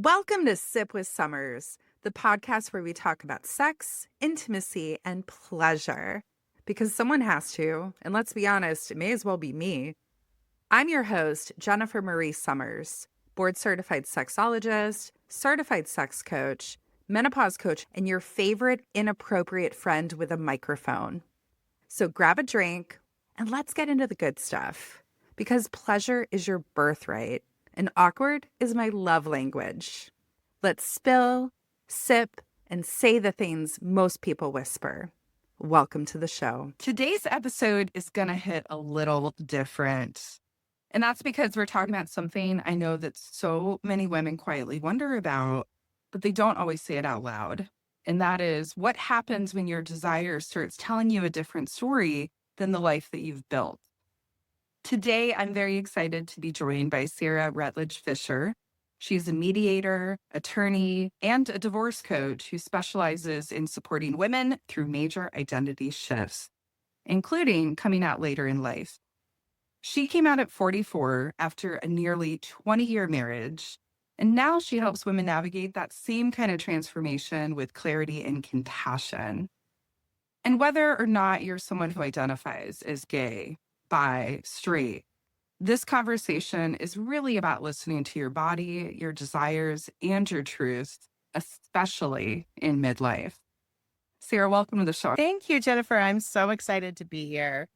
Welcome to Sip with Summers, the podcast where we talk about sex, intimacy, and pleasure. Because someone has to, and let's be honest, it may as well be me. I'm your host, Jennifer Marie Summers, board certified sexologist, certified sex coach, menopause coach, and your favorite inappropriate friend with a microphone. So grab a drink and let's get into the good stuff. Because pleasure is your birthright, and awkward is my love language. Let's spill, sip, and say the things most people whisper. Welcome to the show. Today's episode is going to hit a little different. And that's because we're talking about something I know that so many women quietly wonder about, but they don't always say it out loud. And that is what happens when your desire starts telling you a different story than the life that you've built. Today, I'm very excited to be joined by Sarah Rutledge Fisher. She's a mediator, attorney, and a divorce coach who specializes in supporting women through major identity shifts, including coming out later in life. She came out at 44 after a nearly 20-year marriage, and now she helps women navigate that same kind of transformation with clarity and compassion. And whether or not you're someone who identifies as gay, bi, straight, this conversation is really about listening to your body, your desires, and your truth, especially in midlife. Sarah, welcome to the show. Thank you, Jennifer. I'm so excited to be here.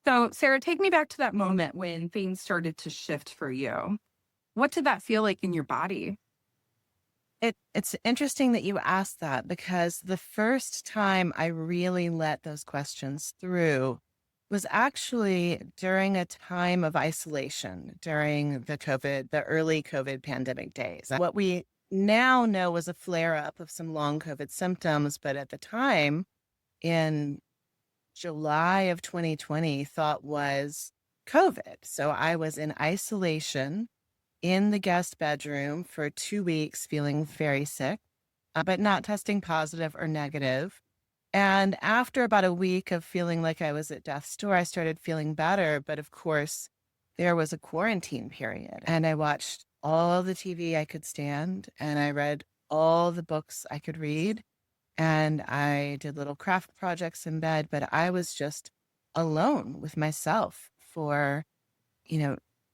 So, Sarah, take me back to that moment when things started to shift for you. What did that feel like in your body? It's interesting that you asked that because the first time I really let those questions through was actually during a time of isolation during the early COVID pandemic days. What we now know was a flare-up of some long COVID symptoms, but at the time in July of 2020 thought was COVID. So I was in isolation in the guest bedroom for 2 weeks, feeling very sick, but not testing positive or negative. And after about a week of feeling like I was at death's door, I started feeling better. But of course, there was a quarantine period. And I watched all the TV I could stand, and I read all the books I could read. And I did little craft projects in bed, but I was just alone with myself for,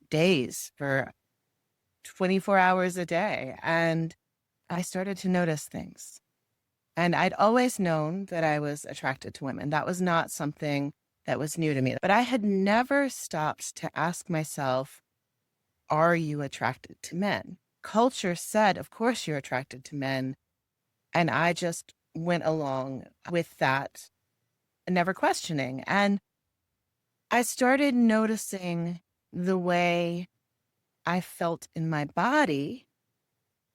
days, for 24 hours a day. And I started to notice things. And I'd always known that I was attracted to women. That was not something that was new to me. But I had never stopped to ask myself, are you attracted to men? Culture said, of course you're attracted to men. And I just went along with that, never questioning. And I started noticing the way I felt in my body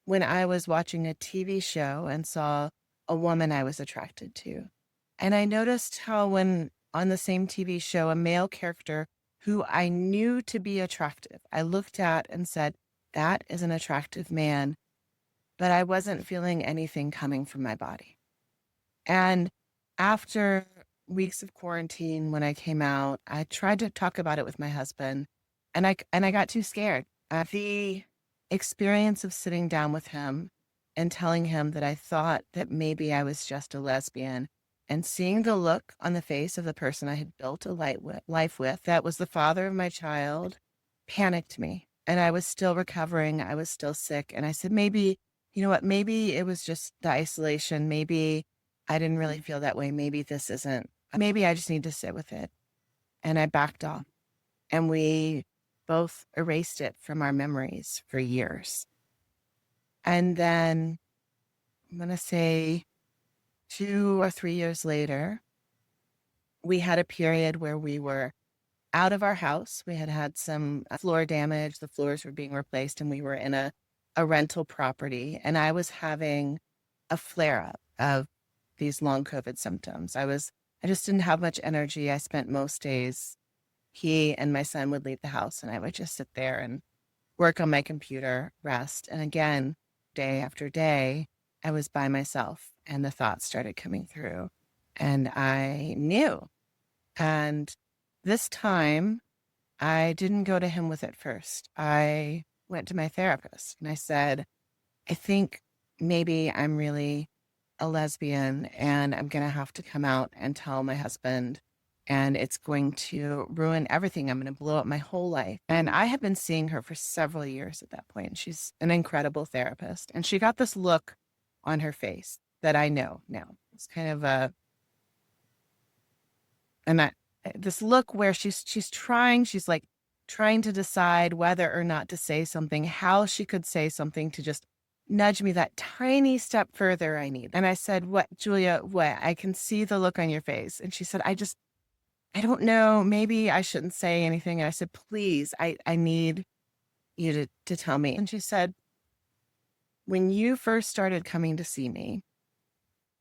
when I was watching a TV show and saw a woman I was attracted to. And I noticed how when on the same TV show, a male character who I knew to be attractive, I looked at and said, that is an attractive man, but I wasn't feeling anything coming from my body. And after weeks of quarantine, when I came out, I tried to talk about it with my husband, and I got too scared. The experience of sitting down with him and telling him that I thought that maybe I was just a lesbian, and seeing the look on the face of the person I had built a life with, that was the father of my child, panicked me. And I was still recovering. I was still sick. And I said, maybe, you know what, maybe it was just the isolation. Maybe I didn't really feel that way. Maybe maybe I just need to sit with it. And I backed off. And we both erased it from our memories for years. And then I'm going to say 2 or 3 years later, we had a period where we were out of our house. We had had some floor damage. The floors were being replaced, and we were in a rental property. And I was having a flare-up of these long COVID symptoms. I just didn't have much energy. I spent most days, he and my son would leave the house, and I would just sit there and work on my computer, rest. And again, day after day, I was by myself, and the thoughts started coming through, and I knew. And this time, I didn't go to him with it first. I went to my therapist, and I said, I think maybe I'm really a lesbian and I'm going to have to come out and tell my husband, and it's going to ruin everything. I'm going to blow up my whole life. And I had been seeing her for several years at that point. She's an incredible therapist. And she got this look on her face that I know now. It's kind of and I, this look where she's like trying to decide whether or not to say something, how she could say something to just nudge me that tiny step further I need. And I said, "What, Julia, what? I can see the look on your face." And she said, I don't know, maybe I shouldn't say anything." And I said, "Please, I need you to tell me." And she said, "When you first started coming to see me,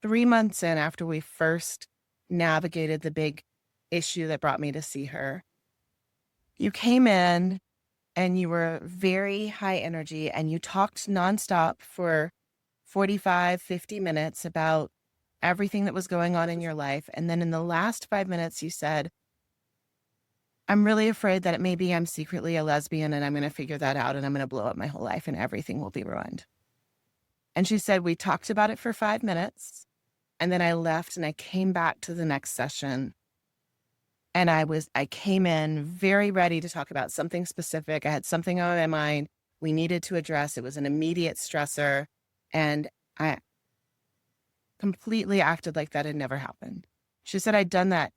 3 months in after we first navigated the big issue that brought me to see her, you came in and you were very high energy and you talked nonstop for 45, 50 minutes about everything that was going on in your life. And then in the last 5 minutes, you said, 'I'm really afraid that maybe I'm secretly a lesbian and I'm going to figure that out and I'm going to blow up my whole life and everything will be ruined.'" And she said, "We talked about it for 5 minutes. And then I left and I came back to the next session. And I came in very ready to talk about something specific. I had something on my mind we needed to address. It was an immediate stressor. And I completely acted like that had never happened." She said I'd done that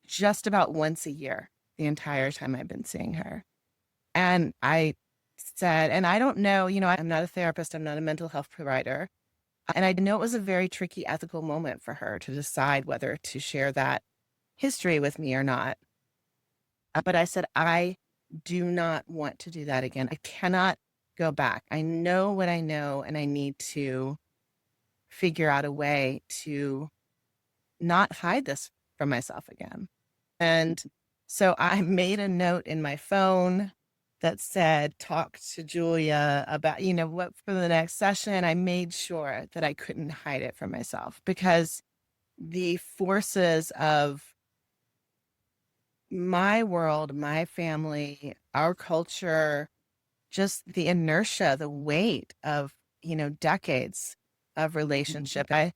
just about once a year the entire time I've been seeing her. And I said, and I don't know, I'm not a therapist, I'm not a mental health provider. And I know it was a very tricky ethical moment for her to decide whether to share that history with me or not. But I said, I do not want to do that again. I cannot go back. I know what I know, and I need to figure out a way to not hide this from myself again. And so I made a note in my phone that said, "Talk to Julia about, what for the next session." I made sure that I couldn't hide it from myself because the forces of my world, my family, our culture, just the inertia, the weight of, decades of relationship. I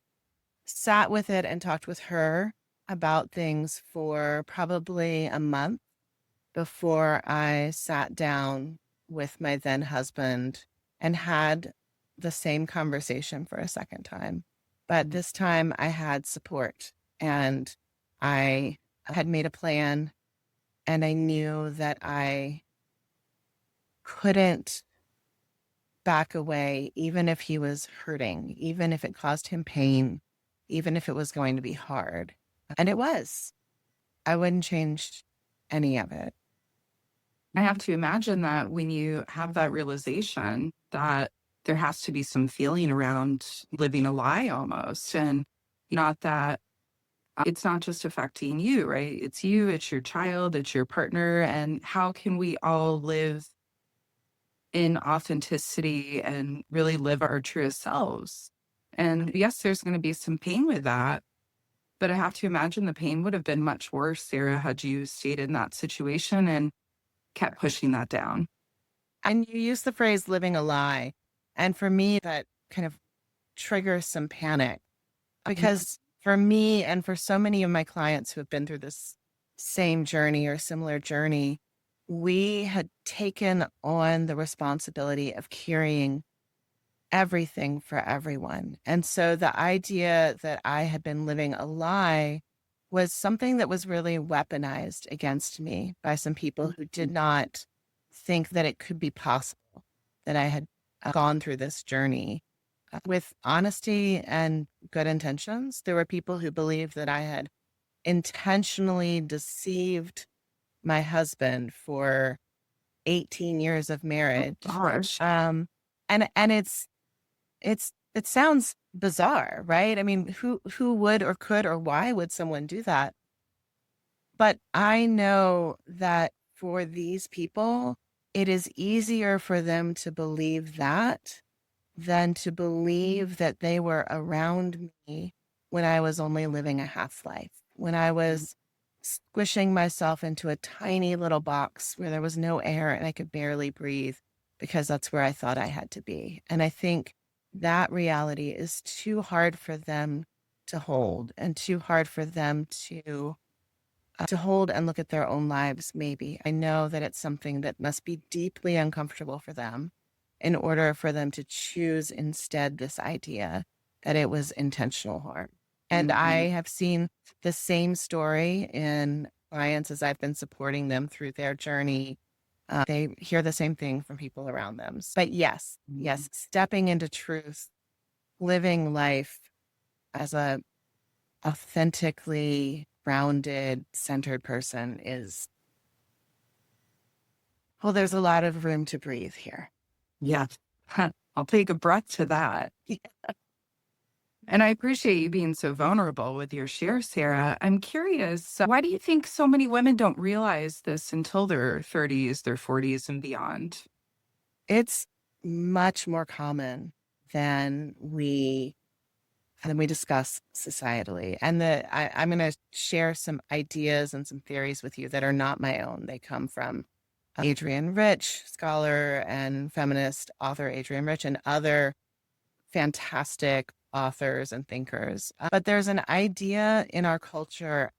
sat with it and talked with her about things for probably a month before I sat down with my then husband and had the same conversation for a second time. But this time I had support and I had made a plan, and I knew that I couldn't back away, even if he was hurting, even if it caused him pain, even if it was going to be hard. And it was. I wouldn't change any of it. I have to imagine that when you have that realization that there has to be some feeling around living a lie almost, and not that it's not just affecting you, right? It's you, it's your child, it's your partner. And how can we all live in authenticity and really live our truest selves? And yes, there's going to be some pain with that, but I have to imagine the pain would have been much worse, Sarah, had you stayed in that situation and kept pushing that down. And you use the phrase living a lie. And for me, that kind of triggers some panic because for me and for so many of my clients who have been through this same journey or similar journey, we had taken on the responsibility of carrying everything for everyone. And so the idea that I had been living a lie was something that was really weaponized against me by some people who did not think that it could be possible that I had gone through this journey with honesty and good intentions. There were people who believed that I had intentionally deceived my husband for 18 years of marriage. Gosh. And it sounds bizarre, right? I mean, who would or could or why would someone do that? But I know that for these people, it is easier for them to believe that than to believe that they were around me when I was only living a half life, when I was squishing myself into a tiny little box where there was no air and I could barely breathe because that's where I thought I had to be. And I think that reality is too hard for them to hold and too hard for them to hold and look at their own lives. Maybe I know that it's something that must be deeply uncomfortable for them in order for them to choose instead this idea that it was intentional harm. And I have seen the same story in clients as I've been supporting them through their journey. They hear the same thing from people around them. But yes, stepping into truth, living life as a authentically grounded, centered person is, well, there's a lot of room to breathe here. Yeah. I'll take a breath to that. And I appreciate you being so vulnerable with your share, Sarah. I'm curious, why do you think so many women don't realize this until their 30s, their 40s, and beyond? It's much more common than we discuss societally. And I'm going to share some ideas and some theories with you that are not my own. They come from Adrienne Rich, scholar and feminist author Adrienne Rich, and other fantastic authors and thinkers. But there's an idea in our culture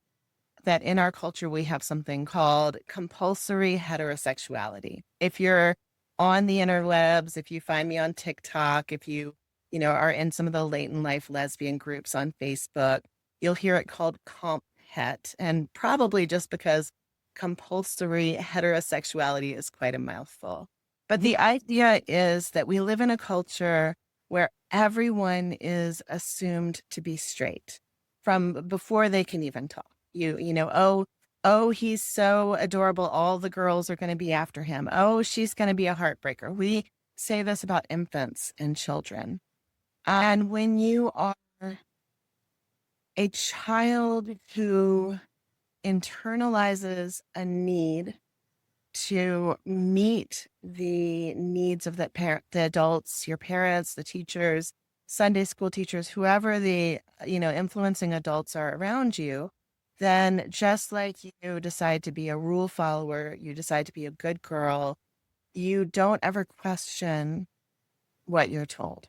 that in our culture, we have something called compulsory heterosexuality. If you're on the interwebs, if you find me on TikTok, if you are in some of the late in life lesbian groups on Facebook, you'll hear it called comp het. And probably just because compulsory heterosexuality is quite a mouthful. But the idea is that we live in a culture where everyone is assumed to be straight from before they can even talk. Oh, he's so adorable. All the girls are going to be after him. Oh, she's going to be a heartbreaker. We say this about infants and children. And when you are a child who internalizes a need to meet the needs of the adults, your parents, the teachers, Sunday school teachers, whoever the influencing adults are around you, then just like you decide to be a rule follower, you decide to be a good girl, you don't ever question what you're told.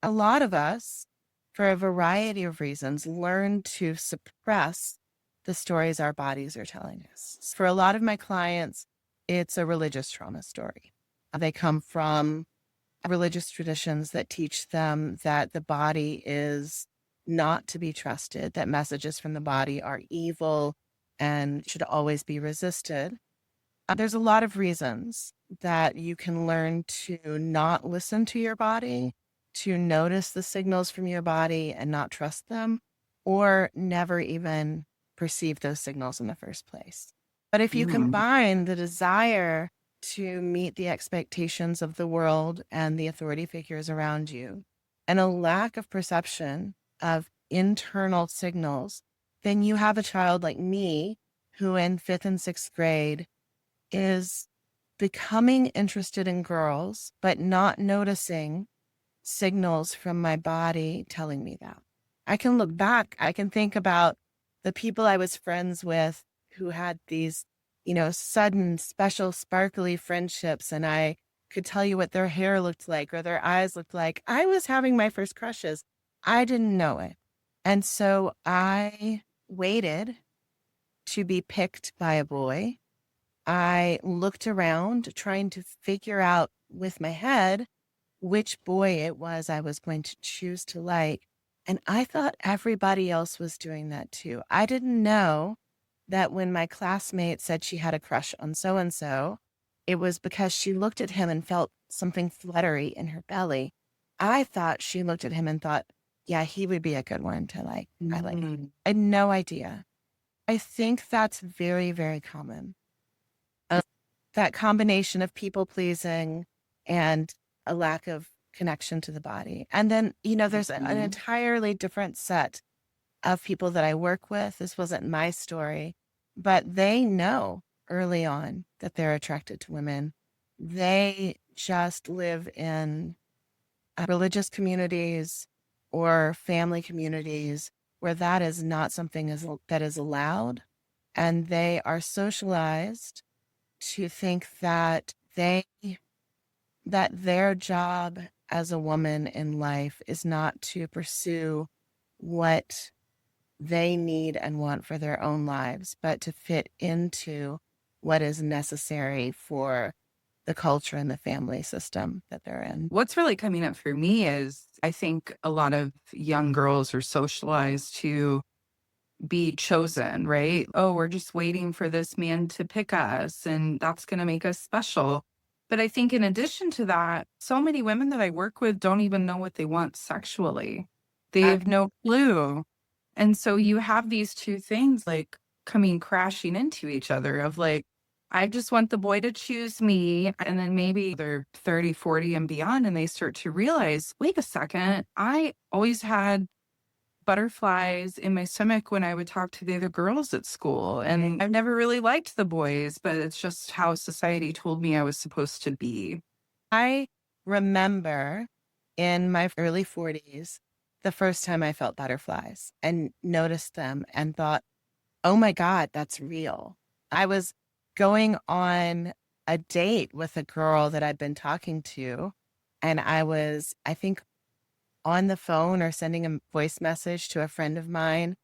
A lot of us, for a variety of reasons, learn to suppress the stories our bodies are telling us. For a lot of my clients, it's a religious trauma story. They come from religious traditions that teach them that the body is not to be trusted, that messages from the body are evil and should always be resisted. There's a lot of reasons that you can learn to not listen to your body, to notice the signals from your body and not trust them, or never even perceive those signals in the first place. But if you combine the desire to meet the expectations of the world and the authority figures around you and a lack of perception of internal signals, then you have a child like me who in 5th and 6th grade is becoming interested in girls, but not noticing signals from my body telling me that. I can look back, I can think about the people I was friends with who had these, sudden, special, sparkly friendships, and I could tell you what their hair looked like or their eyes looked like. I was having my first crushes. I didn't know it. And so I waited to be picked by a boy. I looked around trying to figure out with my head which boy it was I was going to choose to like. And I thought everybody else was doing that too. I didn't know that when my classmate said she had a crush on so-and-so, it was because she looked at him and felt something fluttery in her belly. I thought she looked at him and thought, yeah, he would be a good one to like. I had no idea. I think that's very, very common. That combination of people pleasing and a lack of connection to the body. And then, there's an entirely different set of people that I work with. This wasn't my story, but they know early on that they're attracted to women. They just live in religious communities or family communities where that is not something that is allowed. And they are socialized to think that they that their job as a woman in life is not to pursue what they need and want for their own lives, but to fit into what is necessary for the culture and the family system that they're in. What's really coming up for me is I think a lot of young girls are socialized to be chosen, right? Oh, we're just waiting for this man to pick us, and that's going to make us special. But I think in addition to that, so many women that I work with don't even know what they want sexually. They have no clue. And so you have these two things like coming crashing into each other of like, I just want the boy to choose me. And then maybe they're 30, 40 and beyond, and they start to realize, wait a second, I always had butterflies in my stomach when I would talk to the other girls at school. And I've never really liked the boys, but it's just how society told me I was supposed to be. I remember in my early 40s, the first time I felt butterflies and noticed them and thought, oh my God, that's real. I was going on a date with a girl that I'd been talking to, and I was, I think, on the phone or sending a voice message to a friend of mine,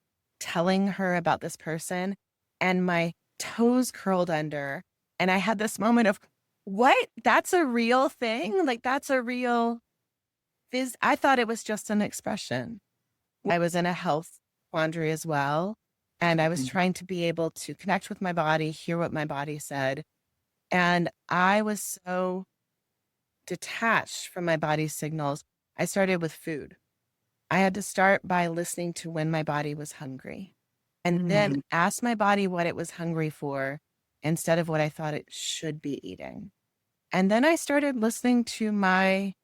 telling her about this person, and my toes curled under. And I had this moment of, what? That's a real thing? Like, that's a real I thought it was just an expression. I was in a health quandary as well. And I was trying to be able to connect with my body, hear what my body said. And I was so detached from my body's signals. I started with food. I had to start by listening to when my body was hungry and then ask my body what it was hungry for instead of what I thought it should be eating. And then I started listening to my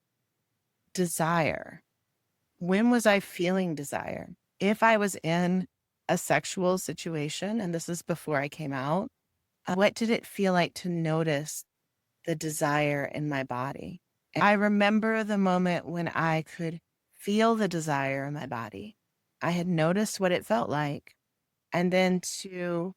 desire. When was I feeling desire? If I was in a sexual situation, and this is before I came out, what did it feel like to notice the desire in my body? And I remember the moment when I could feel the desire in my body. I had noticed what it felt like. And then to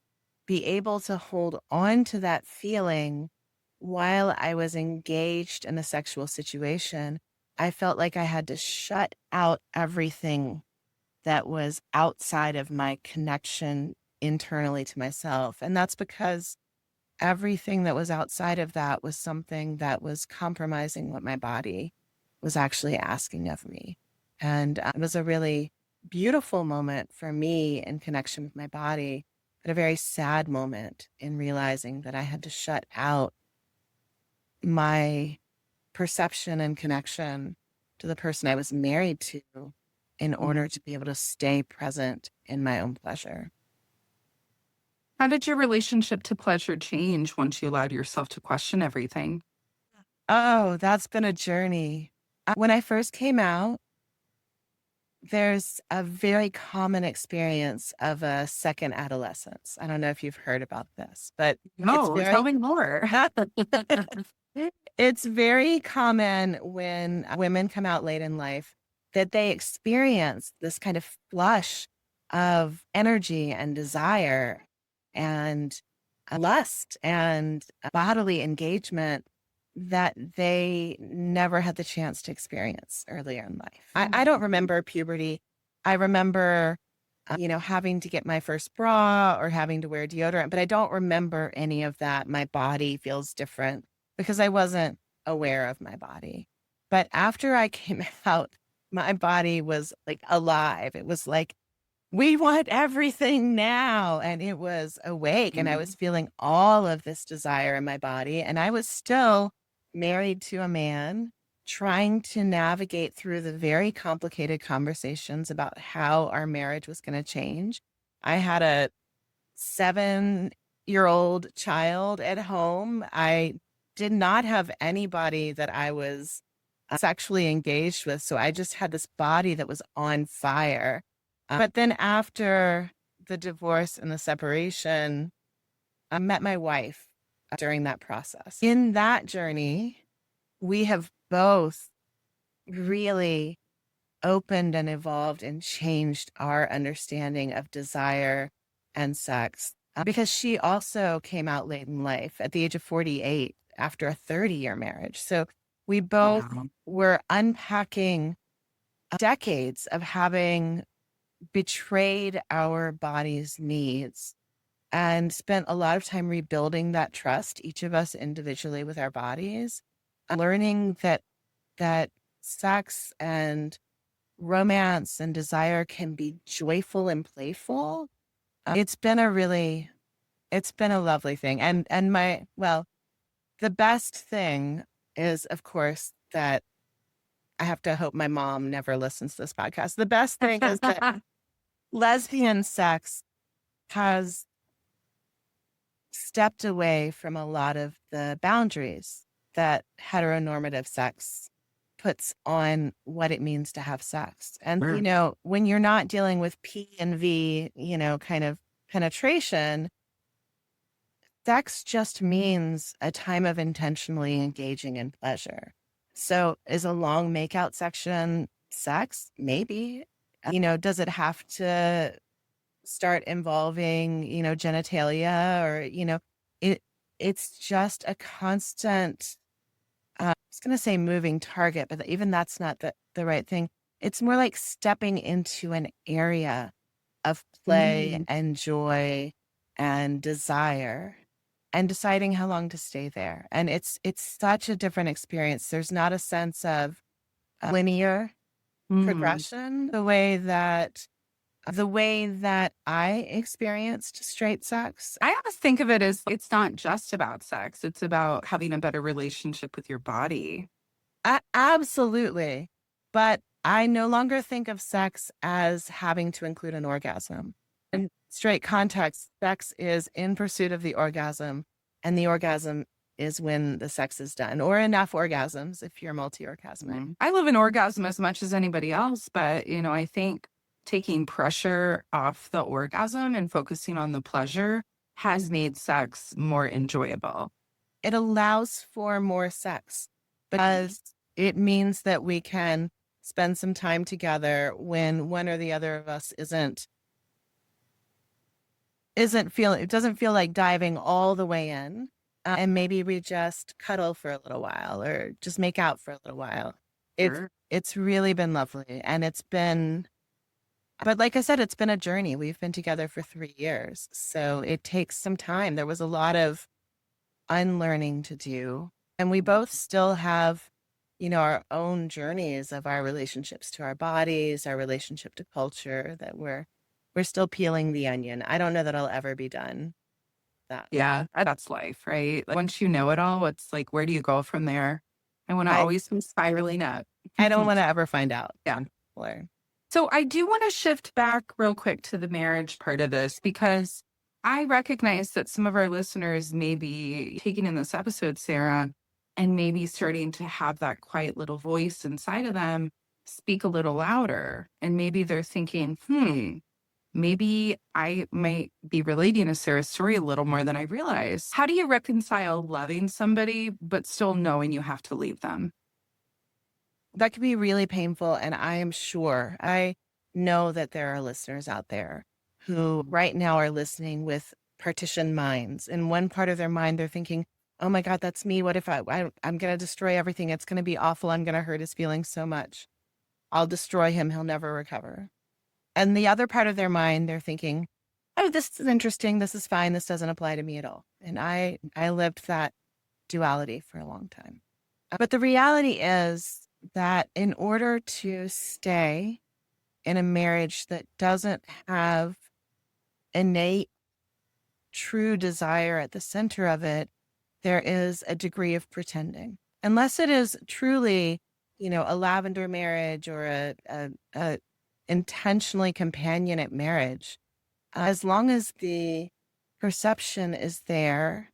be able to hold on to that feeling while I was engaged in a sexual situation, I felt like I had to shut out everything that was outside of my connection internally to myself. And that's because everything that was outside of that was something that was compromising what my body was actually asking of me. And it was a really beautiful moment for me in connection with my body, but a very sad moment in realizing that I had to shut out my perception and connection to the person I was married to in order to be able to stay present in my own pleasure. How did your relationship to pleasure change once you allowed yourself to question everything? Oh, that's been a journey. When I first came out, there's a very common experience of a second adolescence. I don't know if you've heard about this, but No, tell me more. it's very common when women come out late in life that they experience this kind of flush of energy and desire and lust and bodily engagement that they never had the chance to experience earlier in life. I don't remember puberty. I remember, having to get my first bra or having to wear deodorant, but I don't remember any of that. My body feels different because I wasn't aware of my body. But after I came out, my body was like alive. It was like, we want everything now. And it was awake and I was feeling all of this desire in my body. And I was still married to a man trying to navigate through the very complicated conversations about how our marriage was going to change. I had a 7-year-old child at home. I did not have anybody that I was sexually engaged with. So I just had this body that was on fire. But then after the divorce and the separation, I met my wife during that process. In that journey, we have both really opened and evolved and changed our understanding of desire and sex because she also came out late in life at the age of 48 after a 30-year marriage. So We both Wow. were unpacking decades of having betrayed our body's needs and spent a lot of time rebuilding that trust, each of us individually with our bodies, learning that sex and romance and desire can be joyful and playful. It's been a lovely thing. The best thing is, of course, that I have to hope my mom never listens to this podcast. The best thing is that lesbian sex has stepped away from a lot of the boundaries that heteronormative sex puts on what it means to have sex. And, Sure. when you're not dealing with P and V, kind of penetration, sex just means a time of intentionally engaging in pleasure. So is a long makeout section sex? Maybe. Does it have to start involving, genitalia or, it it's just a constant, I was going to say moving target, but even that's not the right thing. It's more like stepping into an area of play Mm. and joy and desire and deciding how long to stay there. And it's such a different experience. There's not a sense of linear Mm. progression the way that I experienced straight sex. I always think of it as it's not just about sex. It's about having a better relationship with your body. Absolutely. But I no longer think of sex as having to include an orgasm. In straight context, sex is in pursuit of the orgasm, and the orgasm is when the sex is done, or enough orgasms if you're multi-orgasmic. I live in orgasm as much as anybody else, but I think taking pressure off the orgasm and focusing on the pleasure has made sex more enjoyable. It allows for more sex because it means that we can spend some time together when one or the other of us it doesn't feel like diving all the way in. And maybe we just cuddle for a little while or just make out for a little while. Sure. It's really been lovely. And but like I said, it's been a journey. We've been together for 3 years. So it takes some time. There was a lot of unlearning to do. And we both still have, our own journeys of our relationships to our bodies, our relationship to culture that we're still peeling the onion. I don't know that I'll ever be done that. Yeah, that's life, right? Like, once you know it all, it's like, where do you go from there? I want to I always be spiraling up. I don't want to ever find out. Yeah. Or So I do want to shift back real quick to the marriage part of this because I recognize that some of our listeners may be taking in this episode, Sarah, and maybe starting to have that quiet little voice inside of them speak a little louder. And maybe they're thinking, maybe I might be relating to Sarah's story a little more than I realize. How do you reconcile loving somebody, but still knowing you have to leave them? that could be really painful. And I know that there are listeners out there who right now are listening with partitioned minds. In one part of their mind, they're thinking, oh my God, that's me. What if I'm going to destroy everything? It's going to be awful. I'm going to hurt his feelings so much. I'll destroy him. He'll never recover. And the other part of their mind, they're thinking, oh, this is interesting. This is fine. This doesn't apply to me at all. And I lived that duality for a long time. But the reality is that in order to stay in a marriage that doesn't have innate true desire at the center of it, there is a degree of pretending. Unless it is truly, a lavender marriage or a intentionally companionate marriage, as long as the perception is there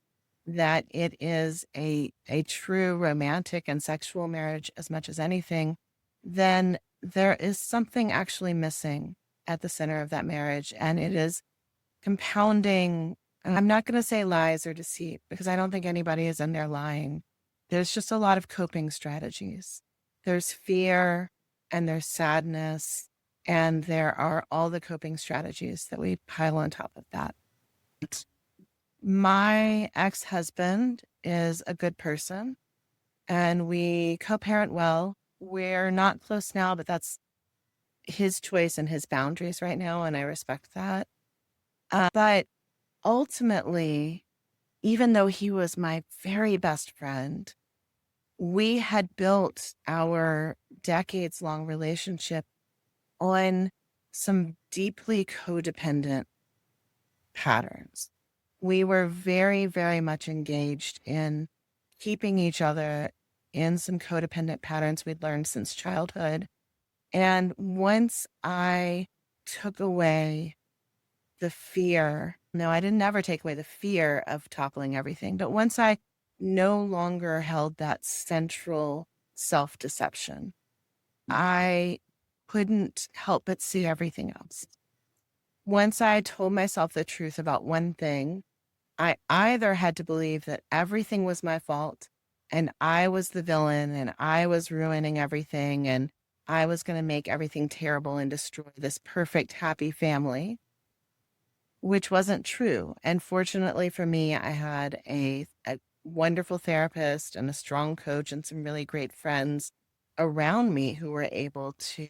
that it is a true romantic and sexual marriage as much as anything, then there is something actually missing at the center of that marriage. And it is compounding. And I'm not going to say lies or deceit because I don't think anybody is in there lying. There's just a lot of coping strategies. There's fear and there's sadness, and there are all the coping strategies that we pile on top of that. My ex-husband is a good person, and we co-parent well. We're not close now, but that's his choice and his boundaries right now, and I respect that. But ultimately, even though he was my very best friend, we had built our decades-long relationship on some deeply codependent patterns. We were very, very much engaged in keeping each other in some codependent patterns we'd learned since childhood. And once I took away the fear, no, I didn't never take away the fear of toppling everything, but once I no longer held that central self-deception, I couldn't help but see everything else. Once I told myself the truth about one thing, I either had to believe that everything was my fault and I was the villain and I was ruining everything and I was going to make everything terrible and destroy this perfect, happy family, which wasn't true. And fortunately for me, I had a wonderful therapist and a strong coach and some really great friends around me who were able to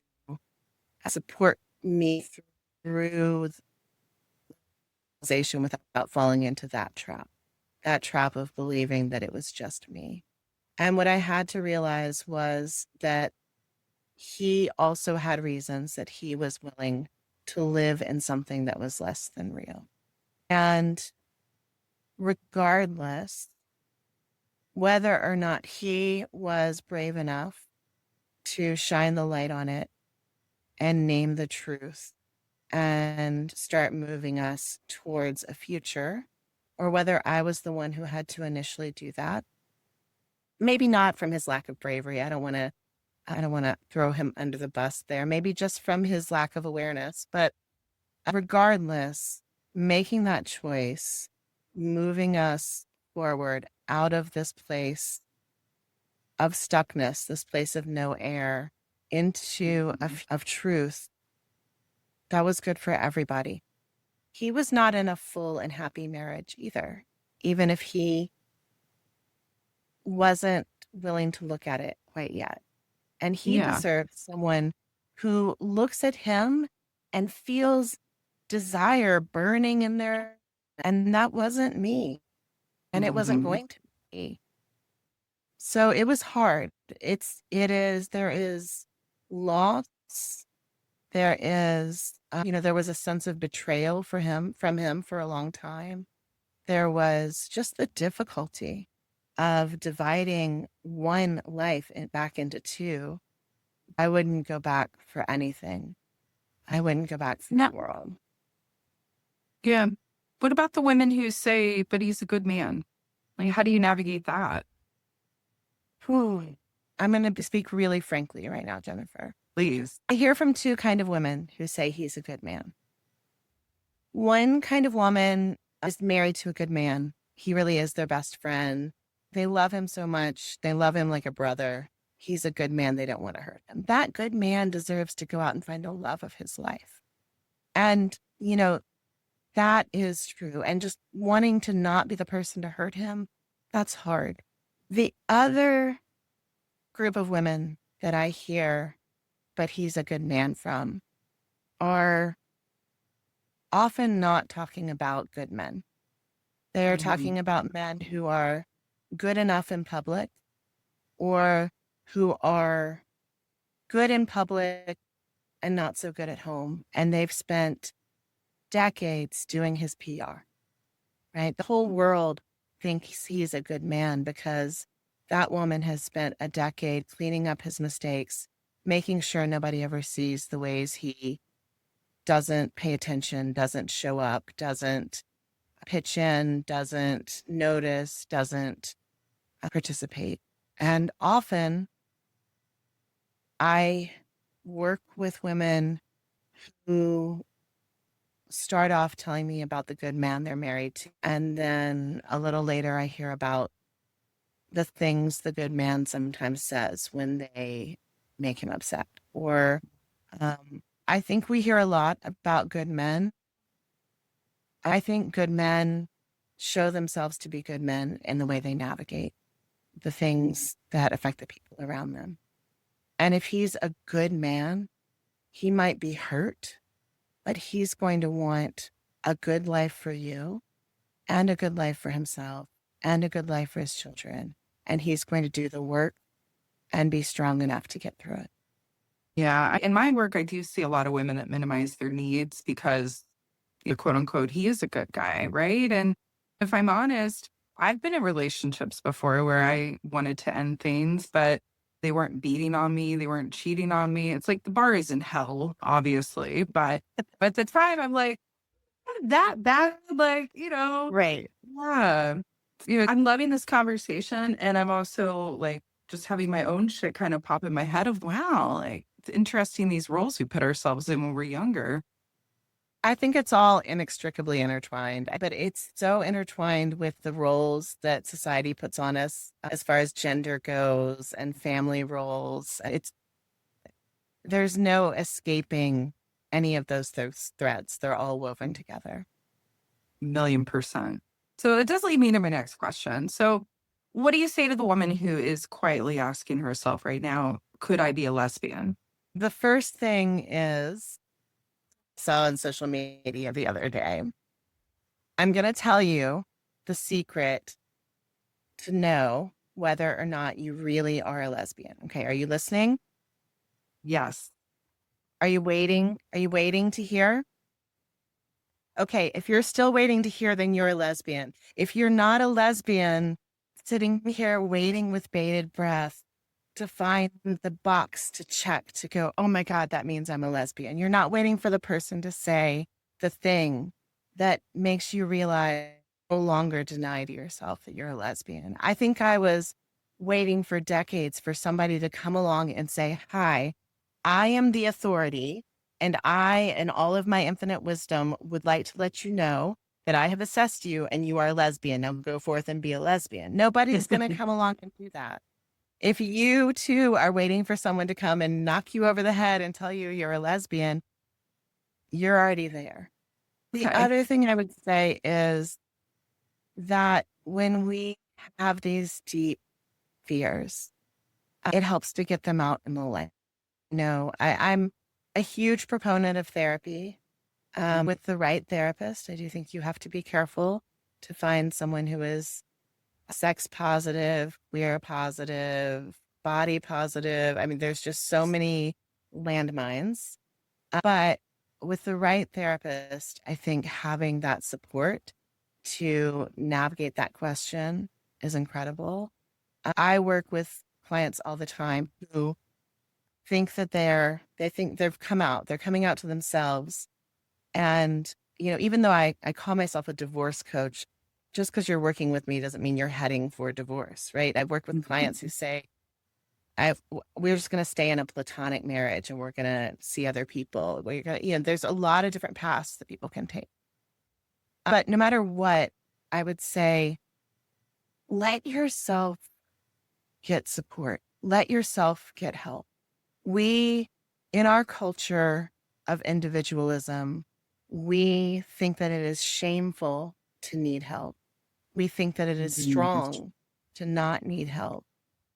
support me through the realization without falling into that trap of believing that it was just me. And what I had to realize was that he also had reasons that he was willing to live in something that was less than real. And regardless, whether or not he was brave enough to shine the light on it and name the truth and start moving us towards a future, or whether I was the one who had to initially do that. Maybe not from his lack of bravery. I don't want to throw him under the bus there. Maybe just from his lack of awareness. But regardless, making that choice, moving us forward out of this place of stuckness, this place of no air, into of truth, that was good for everybody. He was not in a full and happy marriage either, even if he wasn't willing to look at it quite yet. And he Yeah. deserves someone who looks at him and feels desire burning in there. And that wasn't me. And it wasn't going to be. So it was hard. There is loss. There is, there was a sense of betrayal from him for a long time. There was just the difficulty of dividing one life back into two. I wouldn't go back for anything. I wouldn't go back for the world. Yeah. What about the women who say, but he's a good man? Like, how do you navigate that? I'm going to speak really frankly right now, Jennifer. Please. I hear from two kind of women who say he's a good man. One kind of woman is married to a good man. He really is their best friend. They love him so much. They love him like a brother. He's a good man. They don't want to hurt him. That good man deserves to go out and find the love of his life. And, that is true. And just wanting to not be the person to hurt him, that's hard. The other group of women that I hear, but he's a good man from, are often not talking about good men. They're talking about men who are good enough in public or who are good in public and not so good at home. And they've spent decades doing his PR, right? The whole world thinks he's a good man because that woman has spent a decade cleaning up his mistakes, making sure nobody ever sees the ways he doesn't pay attention, doesn't show up, doesn't pitch in, doesn't notice, doesn't participate. And often I work with women who start off telling me about the good man they're married to. And then a little later, I hear about the things the good man sometimes says when they make him upset. Or I think we hear a lot about good men. I think good men show themselves to be good men in the way they navigate. the things that affect the people around them. And if he's a good man, he might be hurt, but he's going to want a good life for you and a good life for himself and a good life for his children. And he's going to do the work and be strong enough to get through it. Yeah. In my work, I do see a lot of women that minimize their needs because, quote unquote, he is a good guy, right? And if I'm honest, I've been in relationships before where I wanted to end things, but they weren't beating on me. They weren't cheating on me. It's like the bar is in hell, obviously. But at the time, I'm like, "Not that bad." Like, Right. yeah. I'm loving this conversation. And I'm also like just having my own shit kind of pop in my head of, wow, like it's interesting these roles we put ourselves in when we're younger. I think it's all inextricably intertwined, but it's so intertwined with the roles that society puts on us as far as gender goes and family roles. There's no escaping any of those threads. They're all woven together. 1,000,000%. So it does lead me to my next question. So what do you say to the woman who is quietly asking herself right now, could I be a lesbian? The first thing is, saw on social media the other day. I'm going to tell you the secret to know whether or not you really are a lesbian. Okay. Are you listening? Yes. Are you waiting? Are you waiting to hear? Okay. If you're still waiting to hear, then you're a lesbian. If you're not a lesbian, sitting here waiting with bated breath to find the box to check to go, oh my God, that means I'm a lesbian. You're not waiting for the person to say the thing that makes you realize no longer deny to yourself that you're a lesbian. I think I was waiting for decades for somebody to come along and say, hi, I am the authority, and I, in all of my infinite wisdom, would like to let you know that I have assessed you and you are a lesbian. Now go forth and be a lesbian. Nobody's going to come along and do that. If you too are waiting for someone to come and knock you over the head and tell you you're a lesbian, you're already there. The Okay. other thing I would say is that when we have these deep fears, it helps to get them out in the light. I'm a huge proponent of therapy. With the right therapist, I do think you have to be careful to find someone who is sex positive, queer positive, body positive. I mean, there's just so many landmines. But with the right therapist, I think having that support to navigate that question is incredible. I work with clients all the time who think that they think they're coming out to themselves. And, even though I call myself a divorce coach, just because you're working with me doesn't mean you're heading for divorce, right? I've worked with clients who say, we're just going to stay in a platonic marriage and we're going to see other people. There's a lot of different paths that people can take. But no matter what, I would say, let yourself get support. Let yourself get help. We, in our culture of individualism, we think that it is shameful to need help. We think that it is strong to not need help.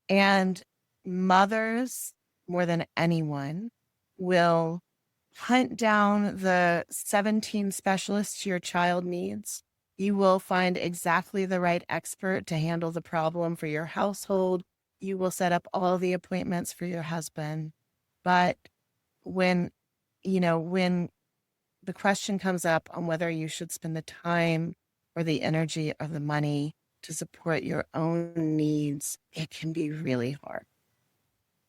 And mothers, more than anyone, will hunt down the 17 specialists your child needs. You will find exactly the right expert to handle the problem for your household. You will set up all the appointments for your husband. But when the question comes up on whether you should spend the time or the energy or the money to support your own needs, it can be really hard.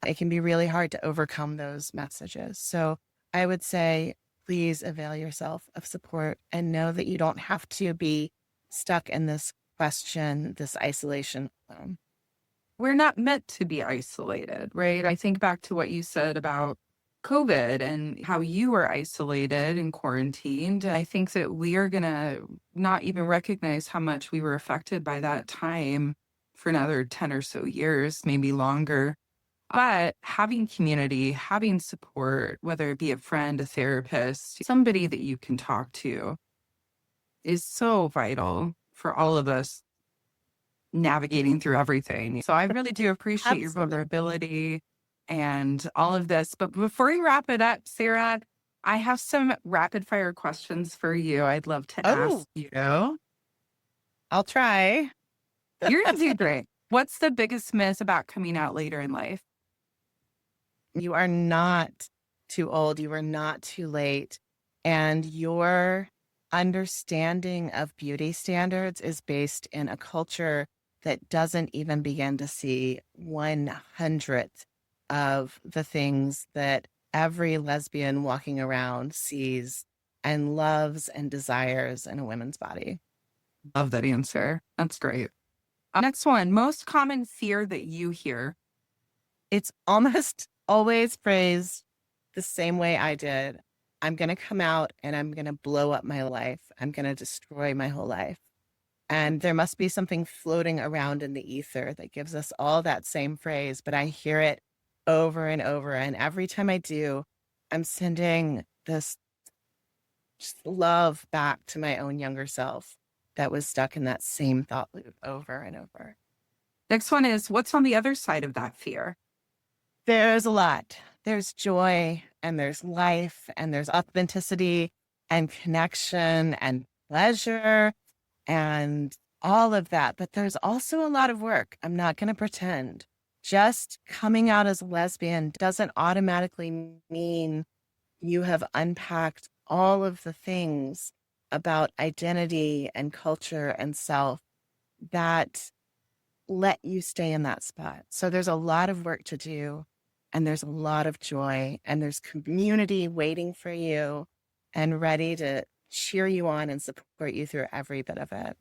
It can be really hard to overcome those messages. So I would say, please avail yourself of support and know that you don't have to be stuck in this question, this isolation alone. We're not meant to be isolated, right? I think back to what you said about COVID and how you were isolated and quarantined. I think that we are going to not even recognize how much we were affected by that time for another 10 or so years, maybe longer. But having community, having support, whether it be a friend, a therapist, somebody that you can talk to is so vital for all of us. navigating through everything. So I really do appreciate your Absolutely. vulnerability and all of this. But before we wrap it up, Sarah, I have some rapid fire questions for you. I'd love to Oh, ask you. I'll try. You're going to do great. What's the biggest myth about coming out later in life? You are not too old. You are not too late. And your understanding of beauty standards is based in a culture that doesn't even begin to see 1/100th of the things that every lesbian walking around sees and loves and desires in a woman's body. Love that answer. That's great. Next one, most common fear that you hear. It's almost always phrased the same way I did. I'm going to come out and I'm going to blow up my life. I'm going to destroy my whole life. And there must be something floating around in the ether that gives us all that same phrase, but I hear it over and over. And every time I do, I'm sending this just love back to my own younger self that was stuck in that same thought loop over and over. Next one is, what's on the other side of that fear? There's a lot. There's joy and there's life and there's authenticity and connection and pleasure and all of that. But there's also a lot of work. I'm not going to pretend. Just coming out as a lesbian doesn't automatically mean you have unpacked all of the things about identity and culture and self that let you stay in that spot. So there's a lot of work to do, and there's a lot of joy, and there's community waiting for you and ready to cheer you on and support you through every bit of it.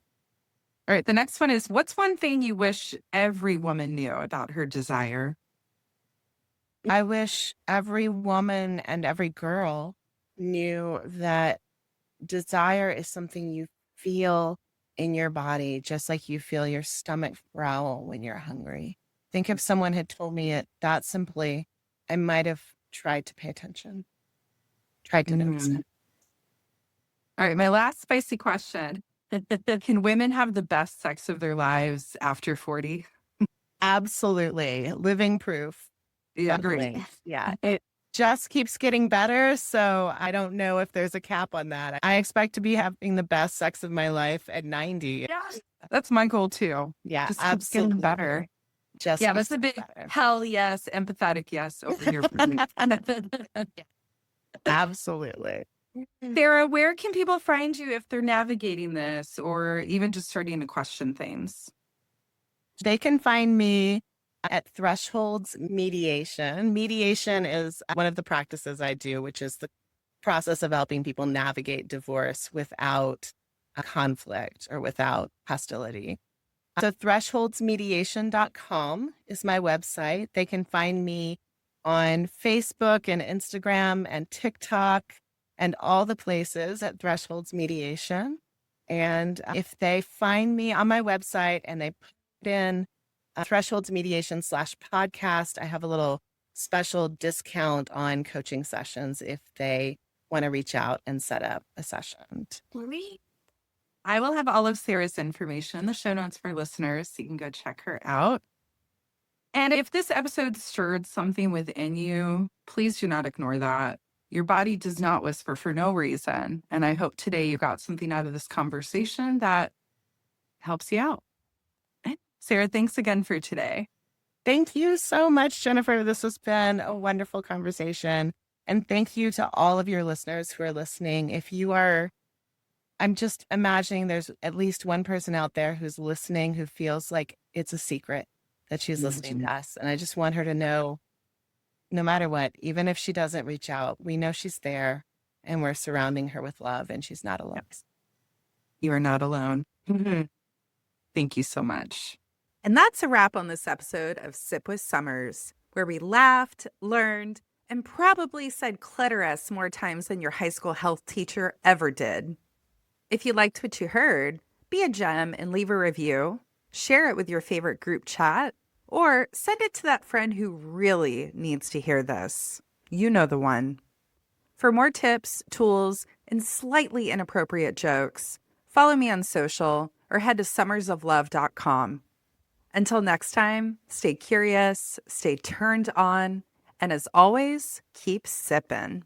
All right. The next one is, what's one thing you wish every woman knew about her desire? I wish every woman and every girl knew that desire is something you feel in your body, just like you feel your stomach growl when you're hungry. Think if someone had told me it that simply, I might have tried to pay attention, tried to notice it. All right. My last spicy question. Can women have the best sex of their lives after 40? Absolutely. Living proof. Yeah, Definitely. great. Yeah. It just keeps getting better. So I don't know if there's a cap on that. I expect to be having the best sex of my life at 90. Yeah. That's my goal too. Yeah, Just keeps absolutely. getting better. Just Yeah, keeps that's a big getting better. hell yes, empathetic yes over here for me. Absolutely. Sarah, where can people find you if they're navigating this or even just starting to question things? They can find me at Thresholds Mediation. Mediation is one of the practices I do, which is the process of helping people navigate divorce without a conflict or without hostility. So thresholdsmediation.com is my website. They can find me on Facebook and Instagram and TikTok and all the places at Thresholds Mediation. And if they find me on my website and they put in Thresholds Mediation /podcast, I have a little special discount on coaching sessions if they want to reach out and set up a session. I will have all of Sarah's information in the show notes for listeners, so you can go check her out. And if this episode stirred something within you, please do not ignore that. Your body does not whisper for no reason. And I hope today you got something out of this conversation that helps you out. Sarah, thanks again for today. Thank you so much, Jennifer. This has been a wonderful conversation. And thank you to all of your listeners who are listening. If you are, I'm just imagining there's at least one person out there who's listening who feels like it's a secret that she's listening to us. And I just want her to know, no matter what, even if she doesn't reach out, we know she's there and we're surrounding her with love and she's not alone. You are not alone. Thank you so much. And that's a wrap on this episode of Sip with Summers, where we laughed, learned, and probably said clitoris more times than your high school health teacher ever did. If you liked what you heard, be a gem and leave a review, share it with your favorite group chat, or send it to that friend who really needs to hear this. You know the one. For more tips, tools, and slightly inappropriate jokes, follow me on social or head to summersoflove.com. Until next time, stay curious, stay turned on, and as always, keep sipping.